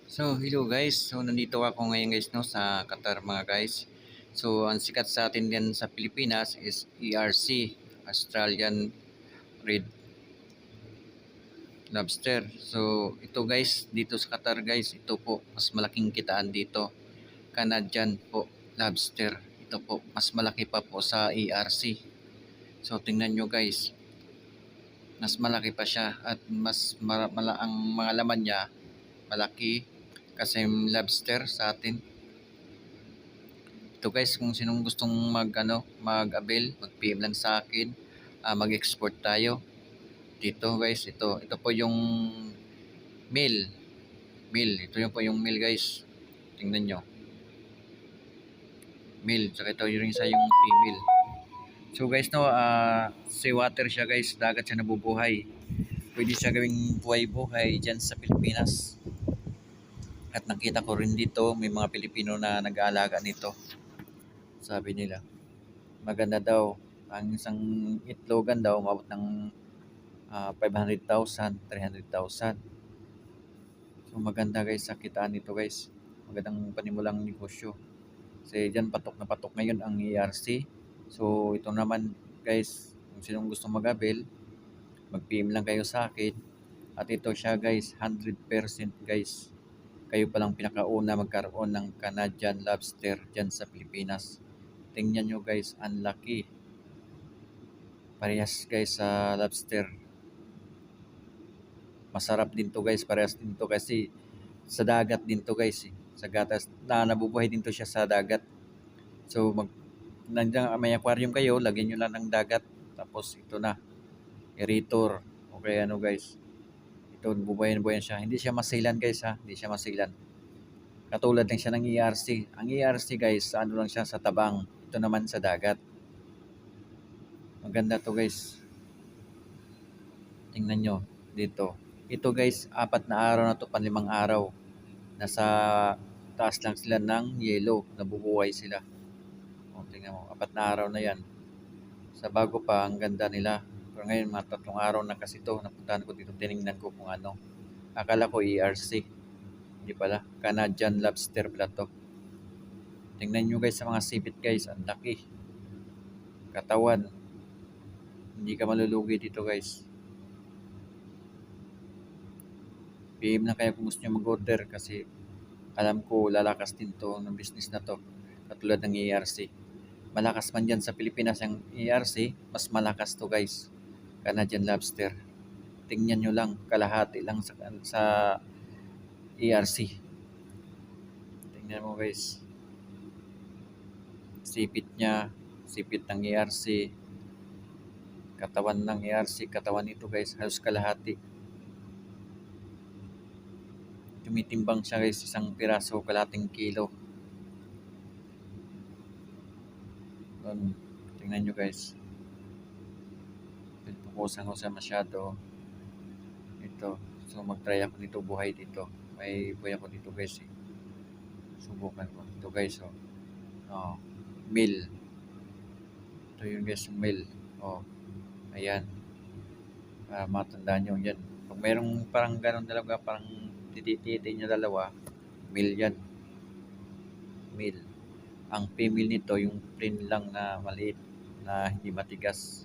So, hello guys. So, nandito ako ngayon guys no sa Qatar mga guys. So, ang sikat sa atin din sa Pilipinas is ERC, Australian Red Lobster. So, ito guys, dito sa Qatar guys, ito po mas malaking kitaan dito. Canadian po lobster. Ito po mas malaki pa po sa ERC. So, tingnan nyo guys, mas malaki pa siya at ang mga laman niya malaki kasi lobster sa atin. Ito guys, kung sinong gustong mag-avail, mag-PM lang sa akin. Mag-export tayo. Dito guys, ito po yung meal. Ito yung po yung meal guys. Tingnan nyo. Meal, tsaka ito yung isa yung female. So guys, no, seawater siya guys. Dagat siya nabubuhay. Pwede siya gawing buhay-buhay dyan sa Pilipinas. At nakita ko rin dito, may mga Pilipino na nag-aalaga nito. Sabi nila. Maganda daw. Ang isang itlogan daw, umabot ng 500,000, 300,000. So maganda guys sa kitaan nito guys. Magandang panimulang negosyo. Kasi dyan patok na patok ngayon ang ERC. So ito naman guys, kung sinong gusto mag-avail, mag-PM lang kayo sa akin. At ito siya guys, 100% guys. Kayo palang pinakauna magkaroon ng Canadian lobster dyan sa Pilipinas. Tingnan nyo guys, ang laki. Parehas guys sa lobster. Masarap din to guys, parehas din to kasi sa dagat din to guys eh. Sa gatas na nabubuhay din to siya sa dagat. So nandiyan may aquarium kayo, lagyan nyo lang ng dagat. Tapos ito na, aerator. Okay ano guys. Ito bubuhayin siya. Hindi siya masilan guys ha, hindi siya masilan. Katulad lang siya ng ERC. Ang ERC guys, ano lang siya sa tabang. Ito naman sa dagat. Maganda to guys. Tingnan nyo dito. Ito guys, 4 na araw na to, 5 araw. Nasa taas lang sila ng yellow, nabubuhay sila. O, tingnan mo, 4 na araw na yan. Sa bago pa, ang ganda nila. Pero ngayon, mga 3 araw na kasi to. Napuntahan ko dito, tinignan ko kung ano. Akala ko ERC. Hindi pala, Canadian lobster pala to. Tingnan nyo guys sa mga sipit guys, ang laki. Katawan. Hindi ka malulugi dito guys. PM na kayo kung gusto nyo mag-order kasi alam ko lalakas din to ng business na to. Katulad ng ERC. Malakas man dyan sa Pilipinas ang ERC, mas malakas to guys. Canadian lobster. Tingnan nyo lang, kalahati lang sa ERC. Tingnan mo guys. Sipit niya, sipit ng ERC. Katawan ng ERC, katawan nito guys, halos kalahati. Tumitimbang siya guys, isang piraso, kalahating kilo. Tingnan nyo guys. Pupusan ko sa masyado. Ito. So mag-try ako dito, buhay dito. May buhay ako dito guys eh. Subukan ko. Ito guys oh. Oh. Meal. Ito yung guys yung meal. Oh. Ayan. Matandaan nyo yan. Pag mayroong parang ganun talaga, parang tititi nyo dalawa, meal yan. Meal. Ang female nito, yung plain lang na maliit, na hindi matigas.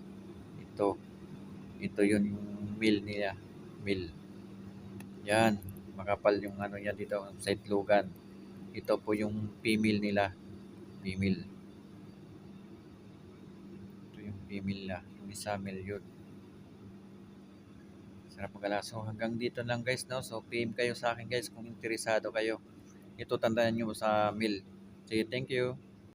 Ito yun yung meal niya. Meal. Yan. Makapal yung ano niya dito sa itlogan. Ito po yung female nila. Female. Ito yung female na. Yung isa male yun. Sarap magala. So hanggang dito lang guys, no? So PM kayo sa akin guys kung interesado kayo. Ito tandaan nyo sa meal. Sige, thank you.